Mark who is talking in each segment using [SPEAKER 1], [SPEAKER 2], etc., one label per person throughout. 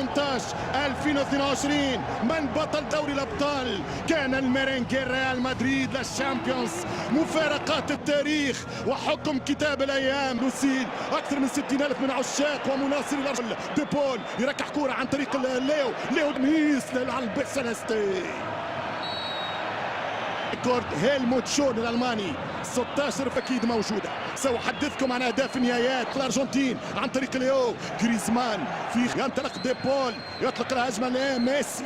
[SPEAKER 1] 2022 من بطل دوري الابطال؟ كان الميرينغي ريال مدريد للشامبيونز. مفارقات التاريخ وحكم كتاب الايام. نسيل اكثر من 60,000 من عشاق ومناصري الارض. ديبول يركح كوره عن طريق ليو ميس للعلبة سيليستي. كورد هيلموت شون الالماني 16 اكيد موجوده. ساحدثكم عن اهداف نهايات الارجنتين عن طريق ليو جريزمان. في ينطلق ديبول يطلق الهجمه لميسي.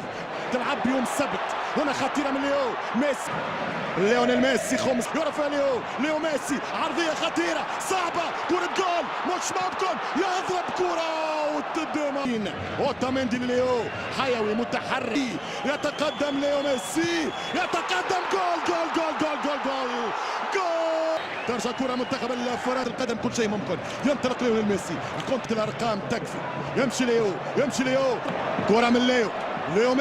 [SPEAKER 1] تلعب بيوم السبت. هنا خطيره من ميسي. ليونيل ميسي خمس يرفع ليو ميسي. عرضيه خطيره صعبه. كره جول مش ممكن. يضرب كره وتدمر. اوتاميندي ليو حيوي متحرك. يتقدم ليو ميسي. يتقدم جول. ترجع كرة منتخب الفراد القدم. كل شيء ممكن. ينطلق ليونيل ميسي. كنت الارقام تكفي. يمشي ليو كرة من ليو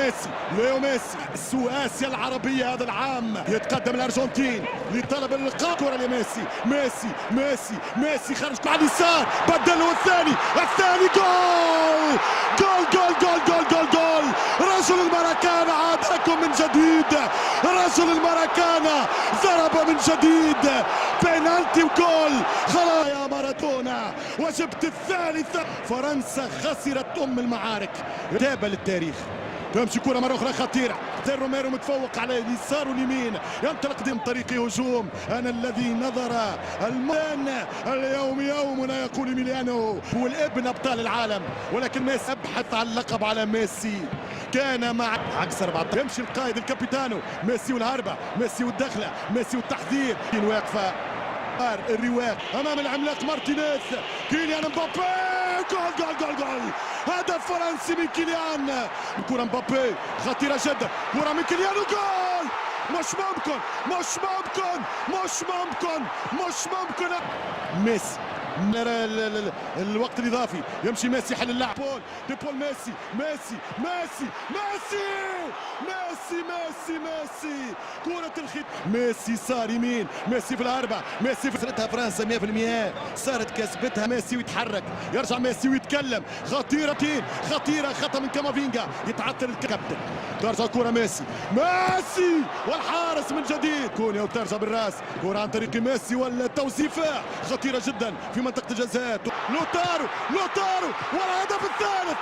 [SPEAKER 1] ميسي سوء اسيا العربيه هذا العام. يتقدم الارجنتين لطلب اللقاء. كره لميسي. ميسي خرج على اليسار. بدله الثاني جول. رجل الماراكانا عاد لكم من جديد. رجل الماراكانا ضرب من جديد. بينالتي وجول. خلاص يا مارادونا وجبت الثالثه. فرنسا خسرت المعارك. كتابه للتاريخ. تمشي كرة مرة أخرى خطيرة. روميرو متفوق على اليسار واليمين. ينطلق ضمن طريق هجوم. أنا الذي نظر المان اليوم يومنا يقول ميليانو. هو الابن أبطال العالم ولكن ميسي أبحث عن اللقب على ميسي. كان مع عكس 14. يمشي القائد الكابيتانو. ميسي والهربة. ميسي والدخلة. ميسي والتحذير. واقفة الرواق أمام العملاق مارتينيز. كيليان مبابي. جول. هدف فرنسي من كيليان. كرة مبابي خطيرة جدا. كرة من كيليان وجول. مش ممكن. ميسي الوقت الاضافي. يمشي ميسي حل اللعب. ديبول ميسي. كرة الخيط. ميسي صار يمين. ميسي في الهربة. ميسي فسرتها فرنسا 100%. صارت كسبتها ميسي ويتحرك. يرجع ميسي ويتكلم. خطيرة خطأ من كامافينجا. يتعطل الكابتن. ترجع كرة ميسي والحارس من جديد. كونيا وترجع بالراس. كرة عن طريق ميسي والتوزيفة خطيرة جدا في منطقة الجزاء. لوتارو والهدف الثالث.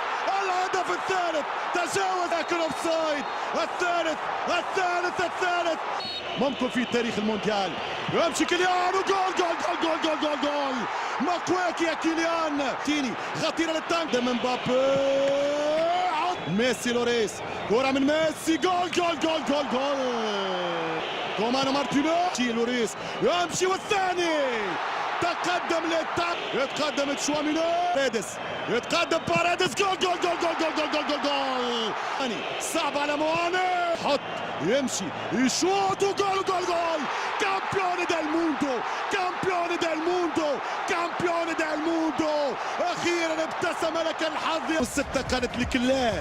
[SPEAKER 1] تجاوز لكن اوفسايد. الثالث ممكن في تاريخ المونديال. يمشي كيليان وجول. مقواك يا كيليان. تيني خطيرة للتانك من مبابي. ميسي لوريس. كرة من ميسي. جول. كومانو مارتينيز. لوريس يمشي والثاني. تقدم يتقدم تشواميني. يتقدم باريدس. جول. صعب على مواني. حط يمشي يشوط وجول. كامبيون دال موندو. اخيرا ابتسم لك الحظ. والستة قالت لك لا.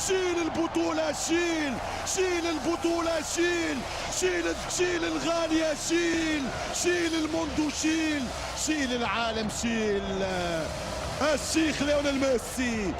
[SPEAKER 1] شيل البطولة. شيل البطولة. شيل الغالية. شيل الموندو. شيل العالم. الشيخ ليونيل ميسي.